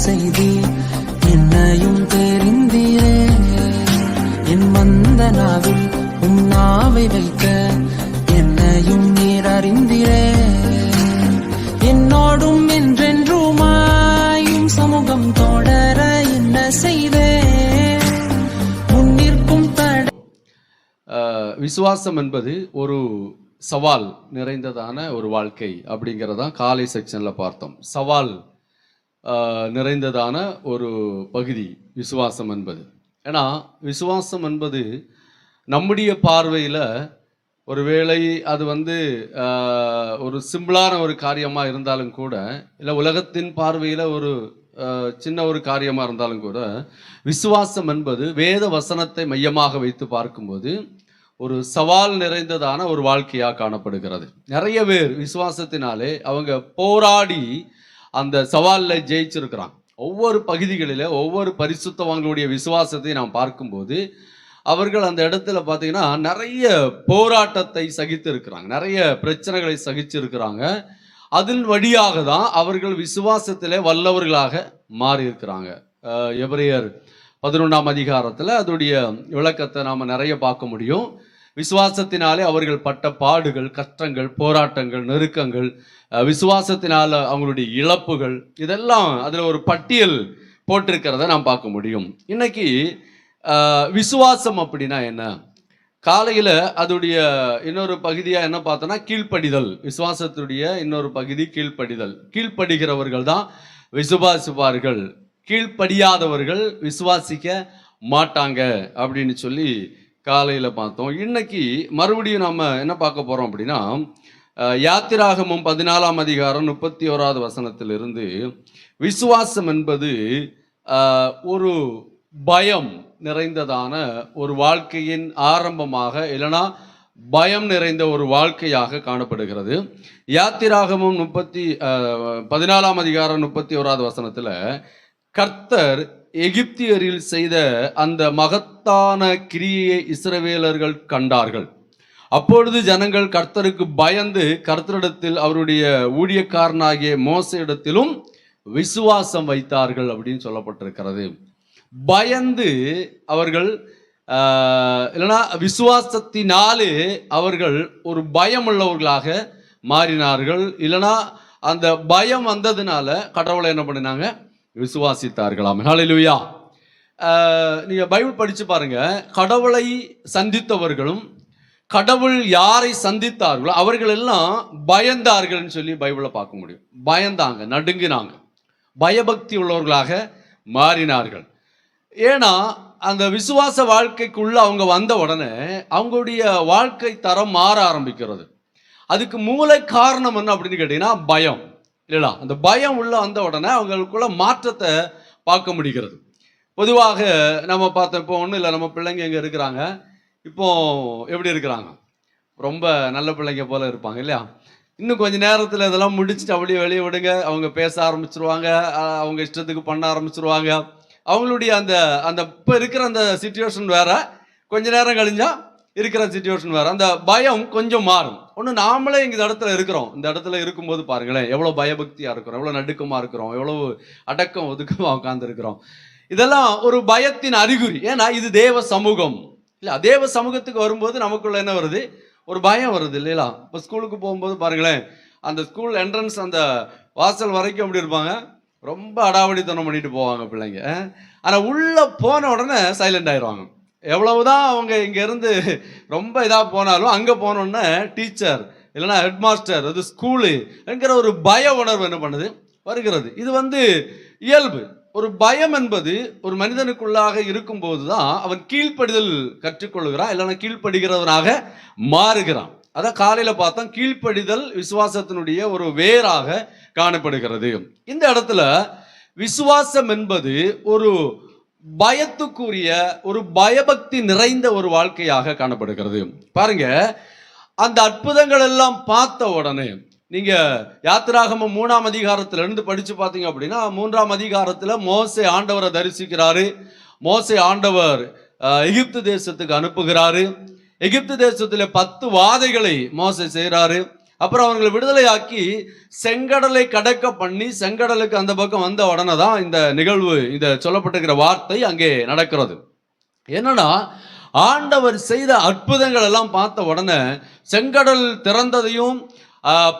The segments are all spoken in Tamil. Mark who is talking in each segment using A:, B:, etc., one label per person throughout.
A: செய்தி என்னையும் தெரிந்தீரே. என் மந்த நாவில் நாவை வைத்த என்னையும் நீர் அறிந்தீரே. என்னோடும் என்றென்றுமாயும் சமூகம் தொடர என்ன செய்தே. முன்னிற்கும்
B: விசுவாசம் என்பது ஒரு சவால் நிறைந்ததான ஒரு வாழ்க்கை அப்படிங்கிறதான் காலை செக்ஷனில் பார்த்தோம். சவால் நிறைந்ததான ஒரு பகுதி விசுவாசம் என்பது. ஏன்னா விசுவாசம் என்பது நம்முடைய பார்வையில் ஒருவேளை அது ஒரு சிம்பிளான ஒரு காரியமாக இருந்தாலும் கூட, இல்லை உலகத்தின் பார்வையில் ஒரு சின்ன ஒரு காரியமாக இருந்தாலும் கூட, விசுவாசம் என்பது வேத வசனத்தை மையமாக வைத்து பார்க்கும்போது ஒரு சவால் நிறைந்ததான ஒரு வாழ்க்கையாக காணப்படுகிறது. நிறைய பேர் விசுவாசத்தினாலே அவங்க போராடி அந்த சவாலில் ஜெயிச்சிருக்கிறாங்க. ஒவ்வொரு பகுதிகளில் ஒவ்வொரு பரிசுத்தவான்களுடைய விசுவாசத்தை நாம் பார்க்கும்போது அவர்கள் அந்த இடத்துல பார்த்தீங்கன்னா நிறைய போராட்டத்தை சகித்து இருக்கிறாங்க, நிறைய பிரச்சனைகளை சகிச்சிருக்கிறாங்க. அதன் வழியாக தான் அவர்கள் விசுவாசத்திலே வல்லவர்களாக மாறி இருக்கிறாங்க. எபிரேயர் 11ஆம் அதிகாரத்தில் அதோடைய விளக்கத்தை நாம் நிறைய பார்க்க முடியும். விசுவாசத்தினாலே அவர்கள் பட்ட பாடுகள், கஷ்டங்கள், போராட்டங்கள், நெருக்கங்கள், விசுவாசத்தினால அவங்களுடைய இழப்புகள், இதெல்லாம் அதில் ஒரு பட்டியல் போட்டிருக்கிறத நாம் பார்க்க முடியும். இன்னைக்கு விசுவாசம் அப்படின்னா என்ன? காலையில் அதோடைய இன்னொரு பகுதியாக என்ன பார்த்தோன்னா கீழ்ப்படிதல். விசுவாசத்துடைய இன்னொரு பகுதி கீழ்ப்படிதல். கீழ்ப்படுகிறவர்கள் தான் விசுவாசிப்பார்கள், கீழ்ப்படியாதவர்கள் விசுவாசிக்க மாட்டாங்க அப்படின்னு சொல்லி காலையில் பார்த்தோம். இன்னைக்கு மறுபடியும் நம்ம என்ன பார்க்க போகிறோம் அப்படின்னா, யாத்திராகமம் 14ஆம் அதிகாரம் 31வது வசனத்திலிருந்து விசுவாசம் என்பது ஒரு பயம் நிறைந்ததான ஒரு வாழ்க்கையின் ஆரம்பமாக, இல்லைனா பயம் நிறைந்த ஒரு வாழ்க்கையாக காணப்படுகிறது. யாத்திராகமம் 14ஆம் அதிகாரம் 31வது வசனத்தில் கர்த்தர் எகிப்தியரில் செய்த அந்த மகத்தான கிரியை இஸ்ரவேலர்கள் கண்டார்கள். அப்பொழுது ஜனங்கள் கர்த்தருக்கு பயந்து கர்த்தரிடத்தில் அவருடைய ஊழியக்காரனாகிய மோசேயிடத்திலும் விசுவாசம் வைத்தார்கள் அப்படின்னு சொல்லப்பட்டிருக்கிறது. பயந்து அவர்கள் இல்லைனா விசுவாசத்தினாலே அவர்கள் ஒரு பயம் உள்ளவர்களாக மாறினார்கள். இல்லைனா அந்த பயம் வந்ததுனால கடவுளை என்ன பண்ணினாங்க? விசுவாசித்தார்களாம். ஹல்லேலூயா. நீங்கள் பைபிள் படித்து பாருங்க. கடவுளை சந்தித்தவர்களும் கடவுள் யாரை சந்தித்தார்களோ அவர்கள் எல்லாம் பயந்தார்கள்னு சொல்லி பைபிளை பார்க்க முடியும். பயந்தாங்க, நடுங்கினாங்க, பயபக்தி உள்ளவர்களாக மாறினார்கள். ஏன்னா அந்த விசுவாச வாழ்க்கைக்குள்ள அவங்க வந்த உடனே அவங்களுடைய வாழ்க்கை தரம் மாற ஆரம்பிக்கிறது. அதுக்கு மூல காரணம் என்ன அப்படின்னு கேட்டீங்கன்னா பயம். இல்லைடா, அந்த பயம் உள்ள வந்த உடனே அவங்களுக்குள்ள மாற்றத்தை பார்க்க முடிகிறது. பொதுவாக நம்ம பார்த்தோம், இப்போ ஒன்றும் இல்லை, நம்ம பிள்ளைங்க எங்கே இருக்கிறாங்க, இப்போ எப்படி இருக்கிறாங்க? ரொம்ப நல்ல பிள்ளைங்க போல இருப்பாங்க இல்லையா? இன்னும் கொஞ்சம் நேரத்தில் இதெல்லாம் முடிச்சுட்டு அப்படியே வெளியே விடுங்க, அவங்க பேச ஆரம்பிச்சிருவாங்க, அவங்க இஷ்டத்துக்கு பண்ண ஆரம்பிச்சிருவாங்க. அவங்களுடைய அந்த அந்த இப்போ இருக்கிற அந்த சிச்சுவேஷன் வேற, கொஞ்ச நேரம் கழிஞ்சா இருக்கிற சிச்சுவேஷன் வேறு. அந்த பயம் கொஞ்சம் மாறும். ஒன்று நாமளே இந்த இடத்துல இருக்கிறோம், இந்த இடத்துல இருக்கும்போது பாருங்களேன் எவ்வளோ பயபக்தியாக இருக்கிறோம், எவ்வளோ நடுக்கமாக இருக்கிறோம், எவ்வளோ அடக்கம் ஒதுக்கமாக உட்காந்துருக்கிறோம். இதெல்லாம் ஒரு பயத்தின் அறிகுறி. ஏன்னா இது தேவ சமூகம் இல்லை. தேவ சமூகத்துக்கு வரும்போது நமக்குள்ள என்ன வருது? ஒரு பயம் வருது இல்லையா? இப்போ ஸ்கூலுக்கு போகும்போது பாருங்களேன், அந்த ஸ்கூல் என்ட்ரன்ஸ் அந்த வாசல் வரைக்கும் அப்படி இருப்பாங்க, ரொம்ப அடாவடித்தனம் பண்ணிட்டு போவாங்க பிள்ளைங்க. ஆனால் உள்ளே போன உடனே சைலண்ட் ஆயிடுவாங்க. எவ்வளவுதான் அவங்க இங்கேருந்து ரொம்ப இதாக போனாலும் அங்கே போனோடனே டீச்சர் இல்லைன்னா ஹெட் மாஸ்டர், அது ஸ்கூலு என்கிற ஒரு பய உணர்வு என்ன பண்ணுது? வருகிறது. இது இயல்பு. ஒரு பயம் என்பது ஒரு மனிதனுக்குள்ளாக இருக்கும்போது தான் அவன் கீழ்ப்படிதல் கற்றுக்கொள்கிறான், இல்லைன்னா கீழ்ப்படுகிறவனாக மாறுகிறான். அதான் காலையில் பார்த்தோம், கீழ்ப்படிதல் விசுவாசத்தினுடைய ஒரு வேராக காணப்படுகிறது. இந்த இடத்துல விசுவாசம் என்பது ஒரு பயத்துக்குரிய ஒரு பயபக்தி நிறைந்த ஒரு வாழ்க்கையாக காணப்படுகிறது. பாருங்க, அந்த அற்புதங்கள் எல்லாம் பார்த்த உடனே நீங்க யாத்திராகமம் 3ஆம் அதிகாரத்திலிருந்து படிச்சு பார்த்தீங்க அப்படின்னா, 3ஆம் அதிகாரத்தில் மோசே ஆண்டவரை தரிசிக்கிறாரு. மோசே ஆண்டவர் எகிப்து தேசத்துக்கு அனுப்புகிறாரு. எகிப்து தேசத்தில் 10 வாதைகளை மோசே செய்கிறாரு. அப்புறம் அவங்களை விடுதலையாக்கி செங்கடலை கடக்க பண்ணி செங்கடலுக்கு அந்த பக்கம் வந்த உடனே தான் இந்த நிகழ்வு, இந்த சொல்லப்பட்டிருக்கிற வார்த்தை அங்கே நடக்கிறது. என்னன்னா, ஆண்டவர் செய்த அற்புதங்கள் எல்லாம் பார்த்த உடனே செங்கடல் திறந்ததையும்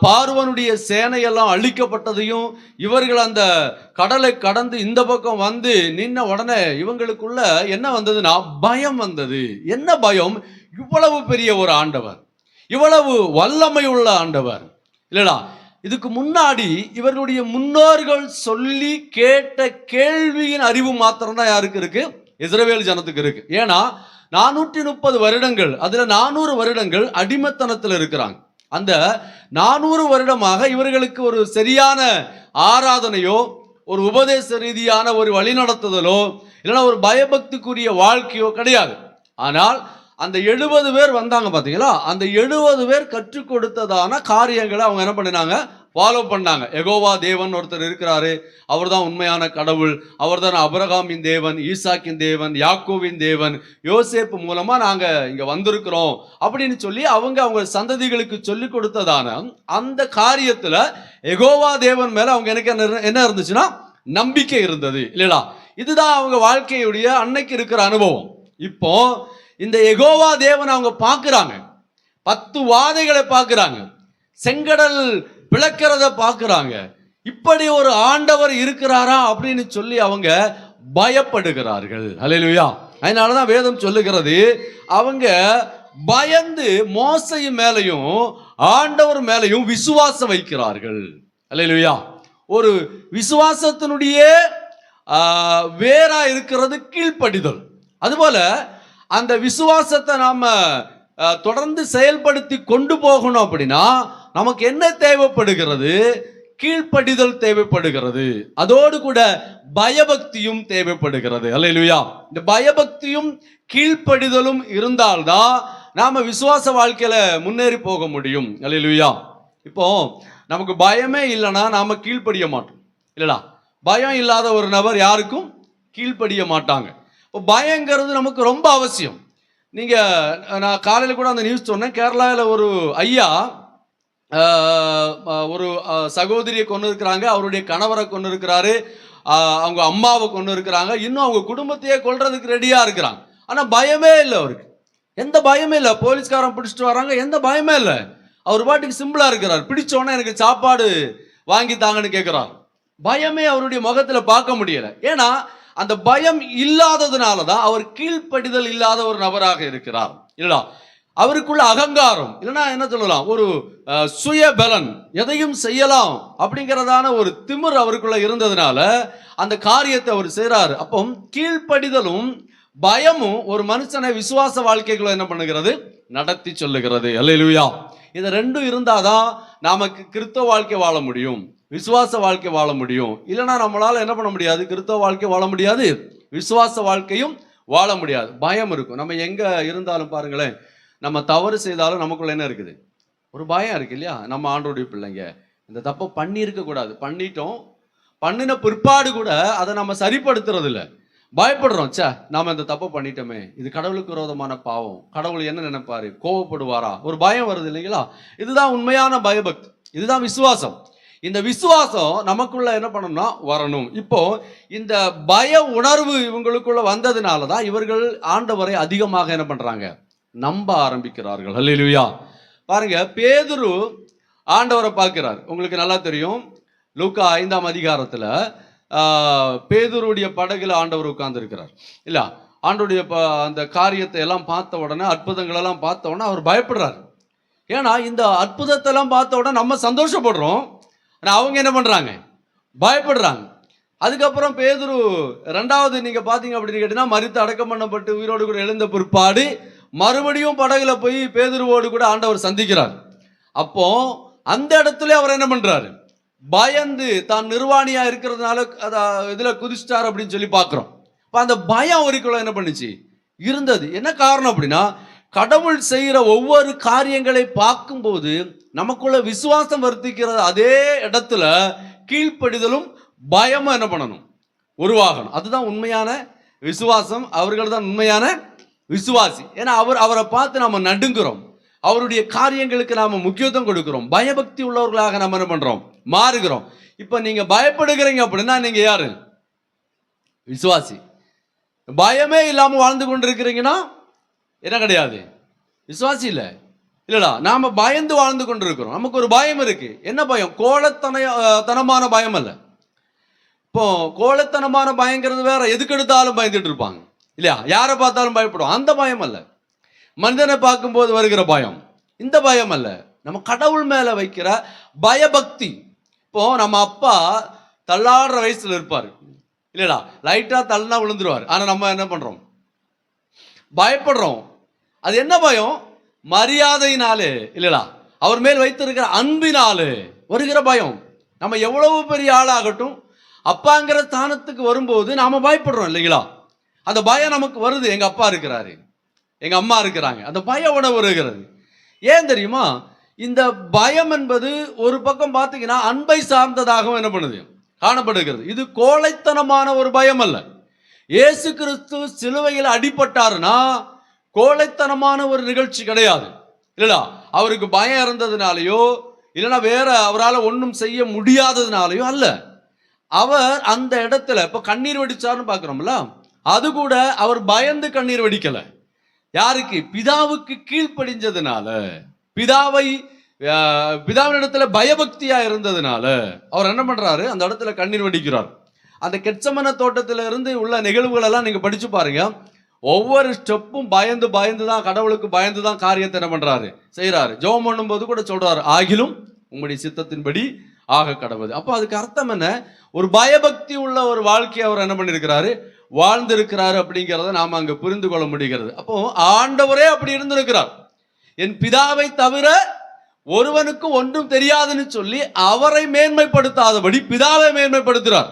B: பார்வனுடைய சேனையெல்லாம் அழிக்கப்பட்டதையும் இவர்கள் அந்த கடலை கடந்து இந்த பக்கம் வந்து நின்ன உடனே இவங்களுக்குள்ள என்ன வந்ததுன்னா பயம் வந்தது. என்ன பயம்? இவ்வளவு பெரிய ஒரு ஆண்டவர், இவ்வளவு வல்லமை உள்ள ஆண்டவர் இல்லடா. இதுக்கு முன்னாடி இவர்களுடைய முன்னோர்கள் சொல்லி கேட்ட கேள்வியின் அறிவு மாத்திரம்தான் யாருக்கு இருக்கு? இஸ்ரவேல் ஜனத்துக்கு இருக்கு. ஏன்னா 430 வருடங்கள், அதுல 400 வருடங்கள் அடிமைத்தனத்தில் இருக்கிறாங்க. அந்த 400 வருடமாக இவர்களுக்கு ஒரு சரியான ஆராதனையோ ஒரு உபதேச ரீதியான ஒரு வழிநடத்துதலோ இல்லைன்னா ஒரு பயபக்திக்குரிய வாழ்க்கையோ கிடையாது. ஆனால் அந்த 70 பேர் வந்தாங்க பார்த்தீங்களா, அந்த 70 பேர் கற்றுக் கொடுத்ததான காரியங்களை அவங்க என்ன பண்ணினாங்க? ஃபாலோ பண்ணாங்க. யெகோவா தேவன் ஒருத்தர் இருக்கிறாரு, அவர் தான் உண்மையான கடவுள், அவர் தான் அபிரகாமின் தேவன், ஈசாக்கின் தேவன், யாக்கோவின் தேவன், யோசேப்பு மூலமா நாங்க இங்க வந்திருக்கிறோம் அப்படின்னு சொல்லி அவங்க சந்ததிகளுக்கு சொல்லி கொடுத்ததான அந்த காரியத்துல யெகோவா தேவன் மேல அவங்க எனக்கு என்ன இருந்துச்சுன்னா நம்பிக்கை இருந்தது இல்லையா. இதுதான் அவங்க வாழ்க்கையுடைய அன்னைக்கு இருக்கிற அனுபவம். இப்போ இந்த யெகோவா தேவன் அவங்க பார்க்கிறாங்க, 10 வாதைகளை பார்க்கிறாங்க, செங்கடல் பிளக்கிறத பார்க்கிறாங்க. இப்படி ஒரு ஆண்டவர் இருக்கிறாரா அப்படின்னு சொல்லி அவங்க பயப்படுகிறார்கள். அல்லேலூயா. அதனாலதான் வேதம் சொல்லுகிறது, அவங்க பயந்து மோசே மேலையும் ஆண்டவர் மேலையும் விசுவாசம் வைக்கிறார்கள். அல்லேலூயா. ஒரு விசுவாசத்தினுடைய வேறா இருக்கிறது கீழ்ப்படிதல். அதுபோல அந்த விசுவாசத்தை நாம தொடர்ந்து செயல்படுத்தி கொண்டு போகணும் அப்படின்னா நமக்கு என்ன தேவைப்படுகிறது? கீழ்ப்படிதல் தேவைப்படுகிறது. அதோடு கூட பயபக்தியும் தேவைப்படுகிறது. அல்லேலூயா. இந்த பயபக்தியும் கீழ்ப்படிதலும் இருந்தால்தான் நாம விசுவாச வாழ்க்கையில முன்னேறி போக முடியும். அல்லேலூயா. இப்போ நமக்கு பயமே இல்லைன்னா நாம கீழ்ப்படிய மாட்டோம் இல்லடா. பயம் இல்லாத ஒரு நபர் யாருக்கும் கீழ்ப்படிய மாட்டாங்க. இப்போ பயங்கிறது நமக்கு ரொம்ப அவசியம். நான் காலையில் கூட அந்த நியூஸ் சொன்னேன். கேரளாவில் ஒரு ஐயா ஒரு சகோதரியை கொண்டு இருக்கிறாங்க, அவருடைய கணவரை கொண்டு இருக்கிறாரு, அவங்க அம்மாவை கொண்டு இருக்கிறாங்க, இன்னும் அவங்க குடும்பத்தையே கொல்றதுக்கு ரெடியா இருக்கிறாங்க. ஆனா பயமே இல்லை அவருக்கு, எந்த பயமே இல்லை. போலீஸ்காரன் பிடிச்சிட்டு வராங்க, எந்த பயமே இல்லை. அவர் பாட்டுக்கு சிம்பிளா இருக்கிறார். பிடிச்சோன்னே எனக்கு சாப்பாடு வாங்கி தாங்கன்னு கேட்கிறார். பயமே அவருடைய முகத்துல பார்க்க முடியல. ஏன்னா அந்த பயம் இல்லாததுனாலதான் அவர் கீழ்ப்படிதல் இல்லாத ஒரு நபராக இருக்கிறார் இல்லடா. அவருக்குள்ள அகங்காரம் இல்லைன்னா என்ன சொல்லலாம், ஒரு சுய பலன், எதையும் செய்யலாம் அப்படிங்கிறதான ஒரு திமிர் அவருக்குள்ள இருந்ததுனால அந்த காரியத்தை அவர் செய்றாரு. அப்போ கீழ்ப்படிதலும் பயமும் ஒரு மனுஷனை விசுவாச வாழ்க்கைக்குள்ள என்ன பண்ணுகிறது? நடத்தி சொல்லுகிறது. அல்லேலூயா. இது ரெண்டும் இருந்தாதான் நமக்கு கிறிஸ்தவ வாழ்க்கை வாழ முடியும், விசுவாச வாழ்க்கை வாழ முடியும். இல்லைன்னா நம்மளால என்ன பண்ண முடியாது? கிறிஸ்தவ வாழ்க்கை வாழ முடியாது, விசுவாச வாழ்க்கையும் வாழ முடியாது. பயம் இருக்கும். நம்ம எங்க இருந்தாலும் பாருங்களேன், நம்ம தவறு செய்தாலும் நமக்குள்ள என்ன இருக்குது? ஒரு பயம் இருக்கு இல்லையா. நம்ம ஆண்டவருடைய பிள்ளைங்க, இந்த தப்பை பண்ணியிருக்க கூடாது, பண்ணிட்டோம், பண்ணின பிற்பாடு கூட அதை நம்ம சரிப்படுத்துறது இல்லை, பயப்படுறோம். சே, நாம இந்த தப்பை பண்ணிட்டோமே, இது கடவுளுக்கு விரோதமான பாவம், கடவுள் என்ன நினைப்பாரு, கோவப்படுவாரா, ஒரு பயம் வருது இல்லைங்களா. இதுதான் உண்மையான பயபக்தி, இதுதான் விசுவாசம். இந்த விசுவாசம் நமக்குள்ள என்ன பண்ணணும்னா வரணும். இப்போ இந்த பய உணர்வு இவங்களுக்குள்ள வந்ததுனாலதான் இவர்கள் ஆண்டவரை அதிகமாக என்ன பண்றாங்க? நம்ப ஆரம்பிக்கிறார்கள். அல்லேலூயா. பாருங்க, பேதுரு ஆண்டவரை பார்க்கிறார். உங்களுக்கு நல்லா தெரியும், லூக்கா 5ஆம் அதிகாரத்துல பேதுருடைய படகுல ஆண்டவர் உட்கார்ந்து இருக்கிறார் இல்ல. ஆண்டவருடைய அந்த காரியத்தை எல்லாம் பார்த்த உடனே, அற்புதங்கள் எல்லாம் பார்த்த உடனே அவர் பயப்படுறாரு. ஏன்னா இந்த அற்புதத்தை எல்லாம் பார்த்த உடனே நம்ம சந்தோஷப்படுறோம், அவங்க என்ன பண்றாங்க? பயப்படுறாங்க. அதுக்கப்புறம் பேதுரு ரெண்டாவது நீங்க பாத்தீங்க அப்படின்னு கேட்டீங்கன்னா, மரித்து அடக்கம் பண்ணப்பட்டு உயிரோடு கூட எழுந்த பிற்பாடு மறுபடியும் படகுல போய் பேதுருவோடு கூட ஆண்டவர் சந்திக்கிறார். அப்போ அந்த இடத்துல அவர் என்ன பண்றாரு? பயந்து தான் நிர்வாணியா இருக்கிறதுனால இதுல குதிச்சிட்டார் அப்படின்னு சொல்லி பார்க்கிறோம். அந்த பயம் அவருக்குள்ள என்ன பண்ணுச்சு? இருந்தது. என்ன காரணம் அப்படின்னா, கடவுள் செய்கிற ஒவ்வொரு காரியங்களை பார்க்கும்போது நமக்குள்ள விசுவாசம் வர்த்திக்கிறது. அதே இடத்துல கீழ்ப்படிதலும் பயமும் என்ன பண்ணணும்? உருவாகணும். அதுதான் உண்மையான விசுவாசம். அவர்கள் தான் உண்மையான விசுவாசி. ஏன்னா அவரை பார்த்து நம்ம நடுங்குறோம், அவருடைய காரியங்களுக்கு நாம முக்கியத்துவம் கொடுக்கிறோம். பயபக்தி உள்ளவர்களாக நம்ம என்ன பண்றோம்? மாறுகிறோம். இப்ப நீங்க பயப்படுகிறீங்க அப்படின்னா நீங்க யாரு? விசுவாசி. பயமே இல்லாம வாழ்ந்து கொண்டிருக்கிறீங்கன்னா என்ன கிடையாது? விசுவாசி இல்லை. இல்லடா, நாம பயந்து வாழ்ந்து கொண்டிருக்கிறோம். நமக்கு ஒரு பயம் இருக்கு. என்ன பயம்? தனமான பயம் அல்ல. இப்போ கோழைத்தனமான பயங்கிறது வேற. எதுக்கு எடுத்தாலும் பயந்துட்டு இருப்பாங்க இல்லையா? யாரை பார்த்தாலும் பயப்படும். அந்த பயம் அல்ல. மனிதனை பார்க்கும்போது வருகிற பயம், இந்த பயம் அல்ல. நம்ம கடவுள் மேல வைக்கிற பயபக்தி. இப்போ நம்ம அப்பா தள்ளாடுற வயசுல இருப்பாரு இல்லடா, லைட்டா தள்ளினா விழுந்துருவார். ஆனா நம்ம என்ன பண்றோம்? பயப்படுறோம். அது என்ன பயம்? மரியாதையினாலே இல்லடா, அவர் மேல் வைத்திருக்கிற அன்பினாலே வருகிற பயம். நம்ம எவ்வளவு பெரிய ஆளாகட்டும், அப்பாங்கிற ஸ்தானத்துக்கு வரும்போது நாம பயப்படுறோம் இல்லைங்களா? அந்த பயம் நமக்கு வருது. எங்க அப்பா இருக்கிறாரு, எங்க அம்மா இருக்கிறாங்க, அந்த பயம் உணவு வருகிறது. ஏன் தெரியுமா? இந்த பயம் என்பது ஒரு பக்கம் பார்த்தீங்கன்னா அன்பை சார்ந்ததாகவும் என்ன பண்ணுது? காணப்படுகிறது. இது கோழைத்தனமான ஒரு பயம் அல்ல. இயேசு கிறிஸ்து சிலுவையில் அடிபட்டாருன்னா கோழைத்தனமான ஒரு நிகழ்ச்சி கிடையாது இல்லடா. அவருக்கு பயம் இருந்ததுனாலயோ இல்லைன்னா வேற அவரால் ஒன்றும் செய்ய முடியாததுனாலயோ அல்ல. அவர் அந்த இடத்துல இப்ப கண்ணீர் வடிச்சாருன்னு பார்க்கிறோம்ல, அது கூட அவர் பயந்து கண்ணீர் வடிக்கல. யாருக்கு? பிதாவுக்கு கீழ்ப்படிஞ்சதுனால, பிதாவின் இடத்துல பயபக்தியா இருந்ததுனால அவர் என்ன பண்றாரு? அந்த இடத்துல கண்ணீர் வடிக்கிறார். அந்த கெத்செமனே தோட்டத்தில இருந்து உள்ள நிகழ்வுகள் எல்லாம் நீங்க படிச்சு பாருங்க. ஒவ்வொரு ஸ்டெப்பும் பயந்து பயந்து தான், கடவுளுக்கு பயந்து தான் காரியத்தை என்ன பண்றாரு? செய்யறாரு. ஜெபம் பண்ணும்போது கூட சொல்றாரு, ஆகிலும் உங்களுடைய சித்தத்தின்படி ஆக கடவுது. அப்போ அதுக்கு அர்த்தம் என்ன? ஒரு பயபக்தி உள்ள ஒரு வாழ்க்கையை அவர் என்ன பண்ணிருக்கிறாரு? வாழ்ந்திருக்கிறாரு அப்படிங்கிறத நாம அங்க புரிந்து கொள்ள முடிகிறது. அப்போ ஆண்டவரே அப்படி இருந்திருக்கிறார். என் பிதாவை தவிர ஒருவனுக்கு ஒன்றும் தெரியாதுன்னு சொல்லி அவரை மேன்மைப்படுத்தாதபடி பிதாவை மேன்மைப்படுத்துறார்.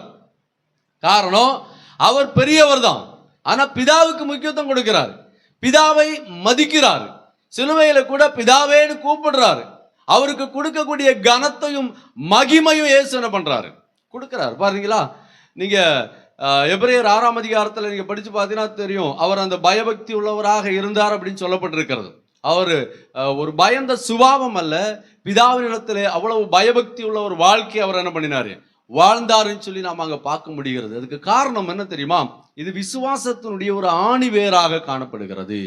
B: காரணம், அவர் பெரியவர் தான், ஆனா பிதாவுக்கு முக்கியத்துவம் கொடுக்கிறார், பிதாவை மதிக்கிறார். சிலுவையில கூட பிதாவேன்னு கூப்பிடுறாரு. அவருக்கு கொடுக்கக்கூடிய கனத்தையும் மகிமையும் இயேசு என்ன பண்றாரு? கொடுக்கிறார். பாருங்களா, நீங்க எபிரேயர் 6ஆம் அதிகாரத்தில் நீங்க படிச்சு பார்த்தீங்கன்னா தெரியும், அவர் அந்த பயபக்தி உள்ளவராக இருந்தார் அப்படின்னு சொல்லப்பட்டிருக்கிறது. அவர் ஒரு பயந்த சுபாவம் அல்ல, பிதாவின் இடத்துல அவ்வளவு பயபக்தி உள்ள ஒரு வாழ்க்கையை அவர் என்ன பண்ணினாரு? வாழ்ந்தாருன்னு சொல்லி நாம் அங்க பார்க்க முடிகிறது. அதுக்கு காரணம் என்ன தெரியுமா? இது விசுவாசத்தினுடைய ஒரு ஆணி வேராக காணப்படுகிறது.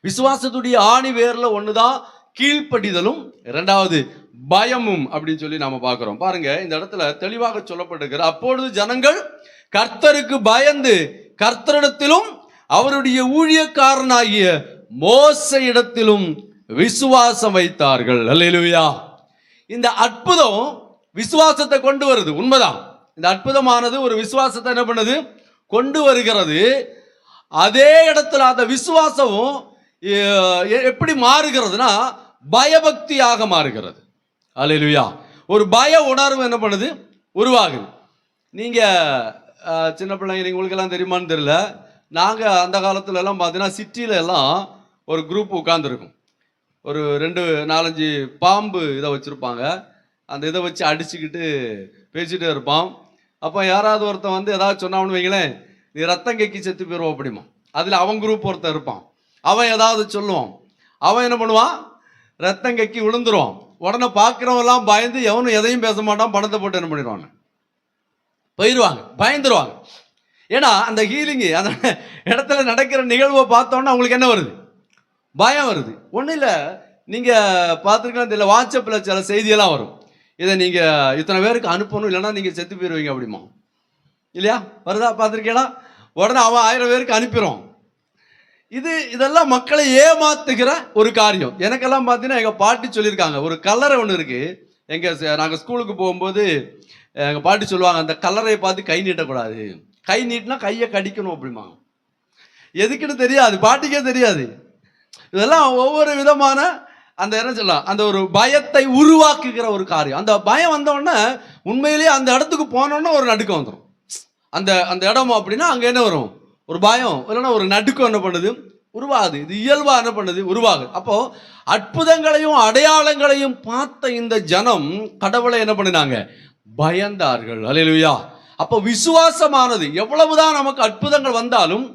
B: விசுவாசத்துடைய ஆணி வேர்ல ஒண்ணுதான் கீழ்ப்படிதலும், இரண்டாவது பயமும் அப்படின்னு சொல்லி நாம பார்க்கிறோம். பாருங்க, இந்த இடத்துல தெளிவாக சொல்லப்பட்டிருக்கிற, அப்பொழுது ஜனங்கள் கர்த்தருக்கு பயந்து கர்த்தரிடத்திலும் அவருடைய ஊழியக்காரனாகிய மோசே இடத்திலும் விசுவாசம் வைத்தார்கள். அல்லேலூயா. இந்த அற்புதம் விசுவாசத்தை கொண்டு வருது. உண்மைதான், இந்த அற்புதமானது ஒரு விசுவாசத்தை என்ன பண்ணுது? கொண்டு வருகிறது. அதே இடத்துல அந்த விசுவாசமும் எப்படி மாறுகிறதுனா பயபக்தியாக மாறுகிறது. அல்லேலூயா. ஒரு பய உணர்வு என்ன பண்ணுது? உருவாகுது. நீங்க சின்ன பிள்ளைங்க, உங்களுக்கு எல்லாம் தெரியுமான்னு தெரியல, நாங்க அந்த காலத்துல எல்லாம் பார்த்தீங்கன்னா சிட்டியில எல்லாம் ஒரு குரூப் உட்கார்ந்துருக்கும். ஒரு 2-4-5 பாம்பு இதை வச்சிருப்பாங்க. அந்த இதை வச்சு அடிச்சுக்கிட்டு பேசிட்டே இருப்பான். அப்போ யாராவது ஒருத்தன் வந்து ஏதாவது சொன்னான்னு வைங்களேன், நீ ரத்தம் கக்கி செத்து போயிடுவோம் அப்படிமா. அதில் அவன் குரூப் ஒருத்தன் இருப்பான். அவன் ஏதாவது சொல்லுவான், அவன் என்ன பண்ணுவான்? ரத்தம் கக்கி விழுந்துருவான். உடனே பார்க்குறவெல்லாம் பயந்து எவனும் எதையும் பேச மாட்டான், பணத்தை போட்டு என்ன பண்ணிடுவாங்க? போயிடுவாங்க, பயந்துருவாங்க. ஏன்னா அந்த ஹீலிங்கு, அந்த இடத்துல நடக்கிற நிகழ்வை பார்த்தோன்னா அவங்களுக்கு என்ன வருது? பயம் வருது. ஒன்றும் இல்லை, நீங்கள் பார்த்துருக்கலாம் தெரியல, வாட்ஸ்அப்பில் சில செய்தியெல்லாம் வரும், இதை நீங்கள் இத்தனை பேருக்கு அனுப்பணும், இல்லைன்னா நீங்கள் செத்து போயிடுவீங்க அப்படிமா. இல்லையா? வருதா? பார்த்துருக்கீங்களா? உடனே அவன் 1000 பேருக்கு அனுப்பிடுவான். இதெல்லாம் மக்களை ஏமாத்துகிற ஒரு காரியம். எனக்கெல்லாம் பார்த்தீங்கன்னா எங்கள் பாட்டி சொல்லியிருக்காங்க, ஒரு கல்லறை ஒன்று இருக்குது. நாங்கள் ஸ்கூலுக்கு போகும்போது எங்கள் பாட்டி சொல்லுவாங்க, அந்த கல்லறையை பார்த்து கை நீட்டக்கூடாது, கை நீட்டினா கையை கடிக்கணும் அப்படிமா. எதுக்குன்னு தெரியாது, பாட்டிக்கே தெரியாது. இதெல்லாம் ஒவ்வொரு விதமான அந்த என்ன சொல்லலாம், அந்த ஒரு பயத்தை உருவாக்குகிற ஒரு காரியம். அந்த பயம் வந்தோடனே உண்மையிலேயே அந்த இடத்துக்கு போனோன்னா ஒரு நடுக்கம் வந்துடும். அந்த இடம் அப்படின்னா அங்கே என்ன வரும்? ஒரு பயம், இல்லைன்னா ஒரு நடுக்கம் என்ன பண்ணுது? உருவாகுது. இது இயல்பா என்ன பண்ணுது? உருவாகுது. அப்போ அற்புதங்களையும் அடையாளங்களையும் பார்த்த இந்த ஜனம் கடவுளை என்ன பண்ணினாங்க? பயந்தார்கள். அல்லேலூயா. அப்போ விசுவாசமானது, எவ்வளவுதான் நமக்கு அற்புதங்கள் வந்தாலும்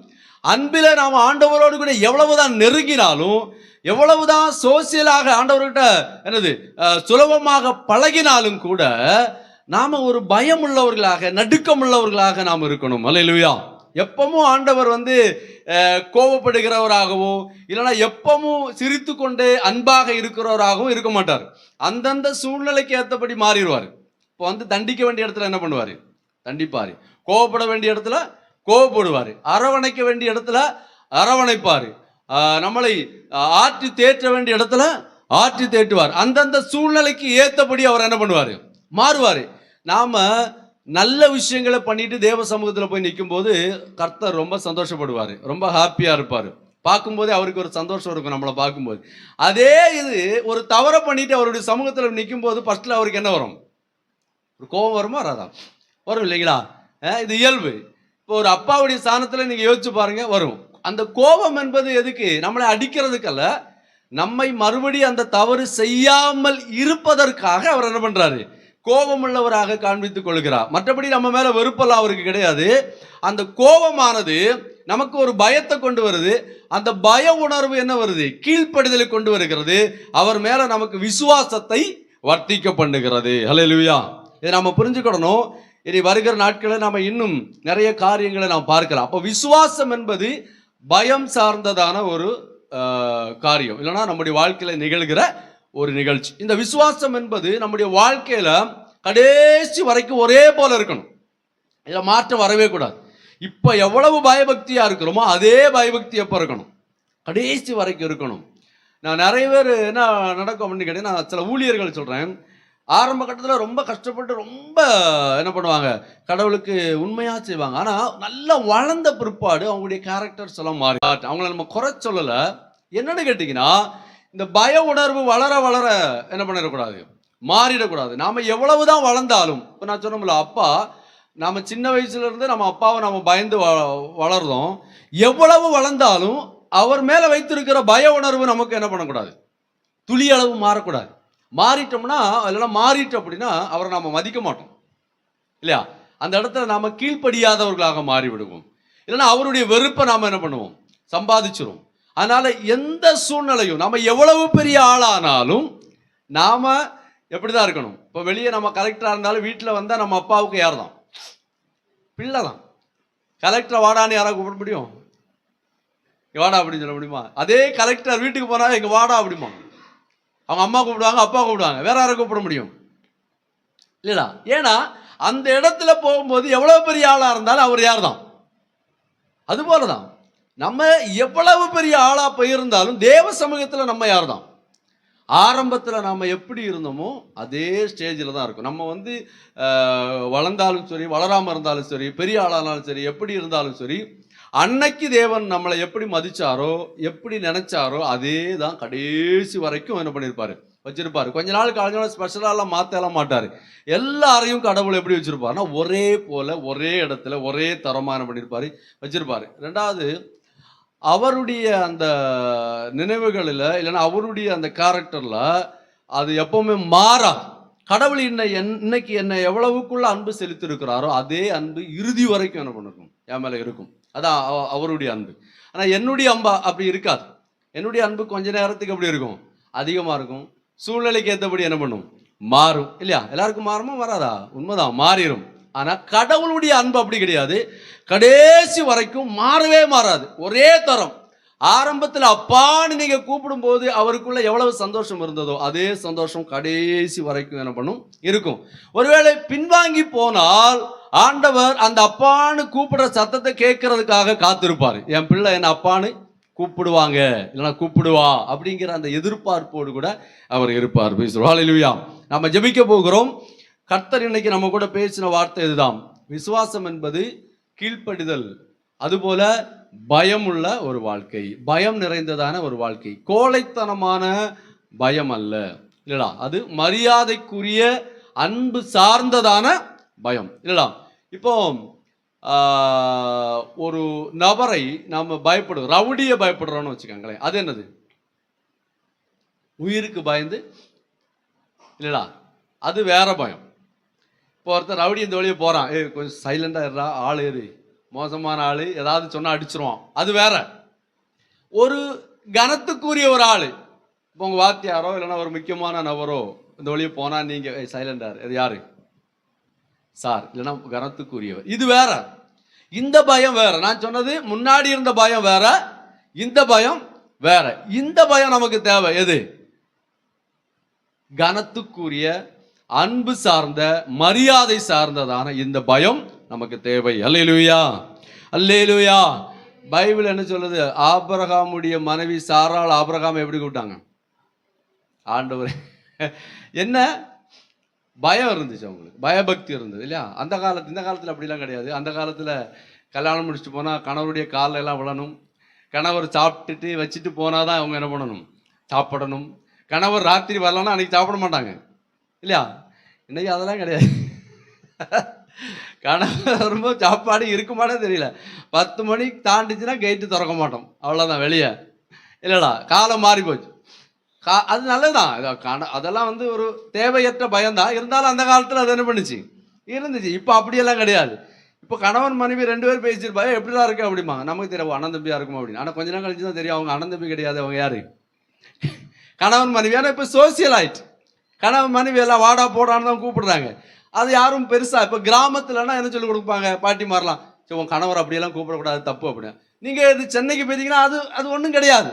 B: அன்பில நாம் ஆண்டவரோடு கூட எவ்வளவுதான் நெருங்கினாலும், எவ்வளவுதான் சோசியலாக ஆண்டவர்கிட்ட என்னது சுலபமாக பழகினாலும் கூட நாம ஒரு பயம் உள்ளவர்களாக, நடுக்கம் உள்ளவர்களாக நாம் இருக்கணும். அல்லேலூயா. எப்பவும் ஆண்டவர் கோபப்படுகிறவராகவோ இல்லைன்னா எப்பவும் சிரித்து கொண்டே அன்பாக இருக்கிறவராகவும் இருக்க மாட்டார். அந்தந்த சூழ்நிலைக்கு ஏற்றபடி மாறிடுவார். இப்போ தண்டிக்க வேண்டிய இடத்துல என்ன பண்ணுவார்? தண்டிப்பார். கோபப்பட வேண்டிய இடத்துல கோபப்படுவார். அரவணைக்க வேண்டிய இடத்துல அரவணைப்பார். நம்மளை ஆற்றி தேற்ற வேண்டிய இடத்துல ஆற்றி தேற்றுவார். அந்தந்த சூழ்நிலைக்கு ஏற்றபடி அவர் என்ன பண்ணுவார்? மாறுவார். நாம நல்ல விஷயங்களை பண்ணிட்டு தேவ சமூகத்தில் போய் நிற்கும் போது கர்த்தர் ரொம்ப சந்தோஷப்படுவார், ரொம்ப ஹாப்பியா இருப்பார். பார்க்கும்போதே அவருக்கு ஒரு சந்தோஷம் இருக்கும் நம்மளை பார்க்கும்போது. அதே இது ஒரு தவறை பண்ணிட்டு அவருடைய சமூகத்தில் நிற்கும் போது ஃபர்ஸ்ட்ல அவருக்கு என்ன வரும்? ஒரு கோபம் வருமா? வராதா? வரும் இல்லைங்களா? இது இயல்பு. இப்போ ஒரு அப்பாவுடைய ஸ்தானத்தில் நீங்க யோசிச்சு பாருங்க, வரும். அந்த கோபம் என்பது எதுக்கு? நம்மளை அடிக்கிறதுக்கல்ல, நம்மை மறுபடியும் அந்த தவறு செய்யாமல் இருப்பதற்காக அவர் என்ன பண்றாரு? கோபம் உள்ளவராக காண்பித்துக் கொள்கிறார். மற்றபடி நம்ம மேல வெறுப்பெல்லாம் அவருக்கு கிடையாது. அந்த கோபமானது நமக்கு ஒரு பயத்தை கொண்டு வருது. அந்த பய உணர்வு என்ன வருது? கீழ்ப்படிதலை கொண்டு வருகிறது. அவர் மேல நமக்கு விசுவாசத்தை வர்த்திக்க பண்ணுகிறது. ஹல்லேலூயா. இதை நம்ம புரிஞ்சுக்கணும். இனி வருகிற நாட்களில் நம்ம இன்னும் நிறைய காரியங்களை நாம் பார்க்கலாம். அப்போ விசுவாசம் என்பது பயம் சார்ந்ததான ஒரு காரியம், இல்லைன்னா நம்முடைய வாழ்க்கையில நிகழ்கிற ஒரு நிகழ்ச்சி. இந்த விசுவாசம் என்பது நம்முடைய வாழ்க்கையில கடைசி வரைக்கும் ஒரே போல இருக்கணும். இதில் மாற்றம் வரவே கூடாது. இப்போ எவ்வளவு பயபக்தியா இருக்கிறோமோ அதே பயபக்தி எப்போ இருக்கணும்? கடைசி வரைக்கும் இருக்கணும். நான் நிறைய பேர் என்ன நடக்கும் அப்படின்னு கேட்டீங்கன்னா, நான் சில ஊழியர்கள் சொல்றேன், ஆரம்ப கட்டத்தில் ரொம்ப கஷ்டப்பட்டு ரொம்ப என்ன பண்ணுவாங்க, கடவுளுக்கு உண்மையாக செய்வாங்க. ஆனால் நல்லா வளர்ந்த பிற்பாடு அவங்களுடைய கேரக்டர்ஸ் எல்லாம் மாறி, அவங்கள நம்ம குறை சொல்லலை. என்னன்னு கேட்டிங்கன்னா, இந்த பய உணர்வு வளர வளர என்ன பண்ணிடக்கூடாது? மாறிடக்கூடாது. நாம் எவ்வளவுதான் வளர்ந்தாலும், இப்போ நான் சொன்னோம்ல, அப்பா நம்ம சின்ன வயசுல இருந்து நம்ம அப்பாவை நம்ம பயந்து வளர்றோம். எவ்வளவு வளர்ந்தாலும் அவர் மேலே வைத்திருக்கிற பய உணர்வு நமக்கு என்ன பண்ணக்கூடாது? துளி அளவு மாறக்கூடாது. மாறிட்டோம்னா, இல்லைன்னா மாறிட்டோம் அப்படின்னா அவரை நாம மதிக்க மாட்டோம் இல்லையா? அந்த இடத்துல நாம கீழ்ப்படியாதவர்களாக மாறிவிடுவோம். இல்லைன்னா அவருடைய வெறுப்பை நாம என்ன பண்ணுவோம்? சம்பாதிச்சிரும். அதனால எந்த சூழ்நிலையும் நம்ம எவ்வளவு பெரிய ஆளானாலும் நாம எப்படிதான் இருக்கணும்? இப்போ வெளியே நம்ம கலெக்டரா இருந்தாலும் வீட்டில் வந்தா நம்ம அப்பாவுக்கு யார் தான்? பிள்ளை தான். கலெக்டரை வாடான்னு யாராவது கூப்பிட முடியும்? வாடா அப்படின்னு சொல்ல முடியுமா? அதே கலெக்டர் வீட்டுக்கு போனா எங்க வாடா அப்படிமா, அவங்க அம்மா கூப்பிடுவாங்க, அப்பா கூப்பிடுவாங்க, வேற யாரை கூப்பிட முடியும்? இல்லையா? ஏன்னா அந்த இடத்துல போகும்போது எவ்வளவு பெரிய ஆளா இருந்தாலும் அவர் யார் தான்? அது போலதான் நம்ம எவ்வளவு பெரிய ஆளா போயிருந்தாலும் தேவ சமூகத்தில் நம்ம யார் தான்? ஆரம்பத்தில் நாம் எப்படி இருந்தோமோ அதே ஸ்டேஜில் தான் இருக்கும். நம்ம வளர்ந்தாலும் சரி, வளராமல் இருந்தாலும் சரி, பெரிய ஆளானாலும் சரி, எப்படி இருந்தாலும் சரி, அன்னைக்கு தேவன் நம்மளை எப்படி மதிச்சாரோ, எப்படி நினைச்சாரோ அதே தான் கடைசி வரைக்கும் என்ன பண்ணியிருப்பாரு? வச்சிருப்பாரு. கொஞ்ச நாள் கழிஞ்சோட ஸ்பெஷலாலாம் மாற்றலாம் மாட்டார். எல்லாரையும் கடவுள் எப்படி வச்சிருப்பாருன்னா ஒரே போல, ஒரே இடத்துல, ஒரே தரமான பண்ணியிருப்பாரு, வச்சிருப்பாரு. ரெண்டாவது, அவருடைய அந்த நினைவுகளில் இல்லைன்னா அவருடைய அந்த கேரக்டரில் அது எப்பவுமே மாறாது. கடவுள் இன்னைக்கு என்னை எவ்வளவுக்குள்ள அன்பு செலுத்திருக்கிறாரோ அதே அன்பு இறுதி வரைக்கும் என்ன பண்ணிருக்கும்? என் மேலே இருக்கும். அதான் அவருடைய அன்பு. ஆனால் என்னுடைய அன்பா அப்படி இருக்காது. என்னுடைய அன்பு கொஞ்ச நேரத்துக்கு எப்படி இருக்கும்? அதிகமாக இருக்கும். சூழ்நிலைக்கு ஏற்றபடி என்ன பண்ணும்? மாறும் இல்லையா? எல்லாருக்கும் மாறுமா? வராதா? உண்மைதான், மாறிடும். ஆனால் கடவுளுடைய அன்பு அப்படி கிடையாது. கடைசி வரைக்கும் மாறவே மாறாது. ஒரே தரம். ஆரம்பத்தில் அப்பான்னு நீங்க கூப்பிடும் போது அவருக்குள்ள எவ்வளவு சந்தோஷம் இருந்ததோ அதே சந்தோஷம் கடைசி வரைக்கும் என்ன பண்ணும்? இருக்கும். ஒருவேளை பின்வாங்கி போனால் ஆண்டவர் அந்த அப்பான்னு கூப்பிடுற சத்தத்தை கேட்கறதுக்காக காத்திருப்பாரு. என் பிள்ளை என்ன அப்பான்னு கூப்பிடுவாங்க, இல்லைன்னா கூப்பிடுவா அப்படிங்கிற அந்த எதிர்பார்ப்போடு கூட அவர் இருப்பார். ஹல்லேலூயா. நம்ம ஜெபிக்க போகிறோம். கர்த்தர் இன்னைக்கு நம்ம கூட பேசின வார்த்தை இதுதான். விசுவாசம் என்பது கீழ்ப்படிதல், அதுபோல பயம் உள்ள ஒரு வாழ்க்கை, பயம் நிறைந்ததான ஒரு வாழ்க்கை. கோழைத்தனமான பயம் அல்ல, இல்லடா, அது மரியாதைக்குரிய அன்பு சார்ந்ததான பயம், இல்லடா. இப்போ ஒரு நபரை நாம பயப்படுறோம், ரவுடியை பயப்படுறோம்னு வச்சுக்கோங்களேன். அது என்னது? உயிருக்கு பயந்து இல்லடா, அது வேற பயம். இப்போ ஒருத்தர் ரவுடி இந்த வழியை போறான், கொஞ்சம் சைலண்டா இருடா, ஆள் ஏறி மோசமான ஆள், ஏதாவது சொன்னால் அடிச்சிருவான், அது வேற. ஒரு கனத்துக்குரிய ஒரு ஆள், இப்போ உங்கள் வாத்தியாரோ இல்லைன்னா ஒரு முக்கியமான நபரோ இந்த வழியை போனால் நீங்கள் சைலண்டார், அது யாரு சார், இல்லைன்னா கனத்துக்குரியவர், இது வேற. இந்த பயம் வேற. நான் சொன்னது முன்னாடி இருந்த பயம் வேற, இந்த பயம் வேற. இந்த பயம் நமக்கு தேவை. எது? கனத்துக்குரிய, அன்பு சார்ந்த, மரியாதை சார்ந்ததான இந்த பயம் நமக்கு தேவை. அல்லேலூயா, அல்லேலூயா. பைபிள் என்ன சொல்லுது? ஆபிரகாமுடைய மனைவி சாராள் ஆபிரகாம் எப்படி கூப்பிட்டாங்க? ஆண்டவர். என்ன பயம் இருந்துச்சு அவங்களுக்கு, பயபக்தி இருந்தது இல்லையா? அந்த காலத்து, இந்த காலத்தில் அப்படிலாம் கிடையாது. அந்த காலத்தில் கல்யாணம் முடிச்சுட்டு போனால் கணவருடைய காலில் எல்லாம் விழணும், கணவர் சாப்பிட்டுட்டு வச்சுட்டு போனால் தான் அவங்க என்ன பண்ணணும், சாப்பிடணும். கணவர் ராத்திரி வரலன்னா அன்றைக்கி சாப்பிட மாட்டாங்க இல்லையா? இன்றைக்கி அதெல்லாம் கிடையாது. கணவர் வரும்போது சாப்பாடு இருக்குமானே தெரியல. 10 மணி தாண்டிச்சுன்னா கேட்டு திறக்க மாட்டோம், அவ்வளோதான், வெளியே இல்லைடா. காலம் மாறி போச்சு. அது நல்லதுதான். அதெல்லாம் வந்து ஒரு தேவையற்ற பயம்தான். இருந்தாலும் அந்த காலத்தில் அது என்ன பண்ணுச்சு, இருந்துச்சு. இப்போ அப்படியெல்லாம் கிடையாது. இப்போ கணவன் மனைவி 2 பேர் பேசியிருப்பாங்க, எப்படிதான் இருக்கு அப்படிம்பாங்க. நமக்கு தெரியும் அண்ணன் தம்பியாக இருக்குமா அப்படின்னு. ஆனால் கொஞ்ச நாள் கழிச்சு தான் தெரியும் அவங்க அண்ணன் தம்பி கிடையாது, அவங்க யாரு, கணவன் மனைவி. ஆனால் இப்போ சோசியல் ஆயிட்டு கணவன் மனைவி எல்லாம் வாடா போடான்னு தான் கூப்பிடுறாங்க. அது யாரும் பெருசாக இப்போ கிராமத்துலன்னா என்ன சொல்லி கொடுப்பாங்க, பாட்டி மாறலாம், சரி உன் கணவர் அப்படியெல்லாம் கூப்பிடக்கூடாது, தப்பு அப்படின்னு. நீங்கள் இது சென்னைக்கு போயிட்டீங்கன்னா அது ஒன்றும் கிடையாது.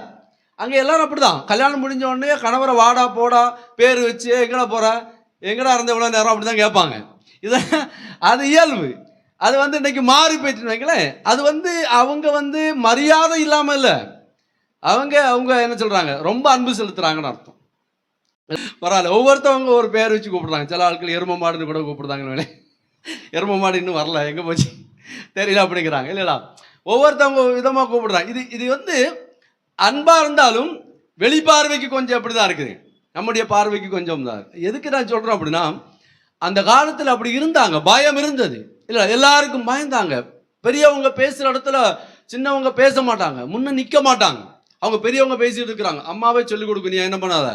B: அங்கே எல்லாரும் அப்படிதான். கல்யாணம் முடிஞ்ச உடனே கணவரை வாடா போடா பேர் வச்சு எங்கடா போகிற, எங்கடா இருந்த இவ்வளோ நேரம் அப்படி தான் கேட்பாங்க. இதை அது இயல்பு. அது வந்து இன்னைக்கு மாறி போயிட்டுன்னு வைங்களேன். அது வந்து அவங்க வந்து மரியாதை இல்லாமல் இல்லை, அவங்க என்ன சொல்கிறாங்க, ரொம்ப அன்பு செலுத்துகிறாங்கன்னு அர்த்தம். பரவாயில்ல, ஒவ்வொருத்தவங்க ஒரு பேர் வச்சு கூப்பிடுறாங்க. சில ஆட்கள் எரும மாடுன்னு கூட கூப்பிடுறாங்கன்னு. எரும மாடு இன்னும் வரல, எங்கே போச்சு தெரியல அப்படிங்கிறாங்க இல்லையா? ஒவ்வொருத்தவங்க விதமாக கூப்பிடுறாங்க. இது வந்து அன்பாக இருந்தாலும் வெளிப்பார்வைக்கு கொஞ்சம் அப்படி தான் இருக்குது, நம்முடைய பார்வைக்கு கொஞ்சம் தான். எதுக்கு நான் சொல்கிறேன் அப்படின்னா, அந்த காலத்தில் அப்படி இருந்தாங்க, பயம் இருந்தது இல்லை, எல்லாருக்கும் பயந்தாங்க. பெரியவங்க பேசுகிற இடத்துல சின்னவங்க பேச மாட்டாங்க, முன்ன நிற்க மாட்டாங்க. அவங்க பெரியவங்க பேசிட்டு இருக்கிறாங்க, அம்மாவே சொல்லிக் கொடுக்கும், நீ என்ன பண்ணாத,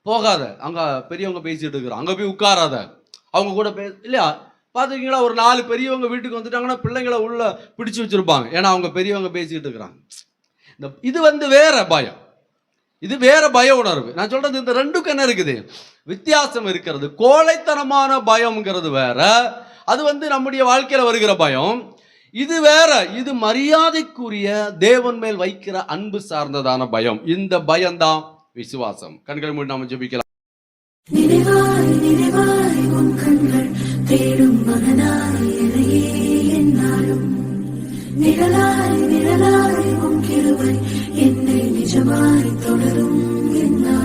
B: போகாத, அங்கே பெரியவங்க பேசிட்டு இருக்கிறாங்க, அங்கே போய் உட்காராத, அவங்க கூட இல்லையா? பார்த்துருக்கீங்களா? ஒரு 4 பெரியவங்க வீட்டுக்கு வந்துட்டாங்கன்னா பிள்ளைங்களை உள்ள பிடிச்சி வச்சுருப்பாங்க, ஏன்னா அவங்க பெரியவங்க பேசிக்கிட்டு இருக்கிறாங்க. இது வந்து வேற பயம், இது வேற பய உணர்வு. நான் சொல்றது இந்த ரெண்டுக்கும் என்ன இருக்குது, வித்தியாசம் இருக்கிறது. கோழைத்தனமான பயம்ங்கிறது வேற, அது வந்து நம்முடைய வாழ்க்கையில வருகிற பயம். இது வேற, இது மரியாதைக்குரிய தேவன் மேல் வைக்கிற அன்பு சார்ந்ததான பயம். இந்த பயம்தான் விசுவாசம். கண்களை மூடி நாம ஜெபிக்கலாம்.
C: நினைவாய் நினைவாய் உன் கண்கள் தேடும் மகனாய் என்னையே என்னாலும், நிழலாய் நிழலாய் உன் கிருபை என்னை நிஜமாய் தொடரும் என்னாலும்.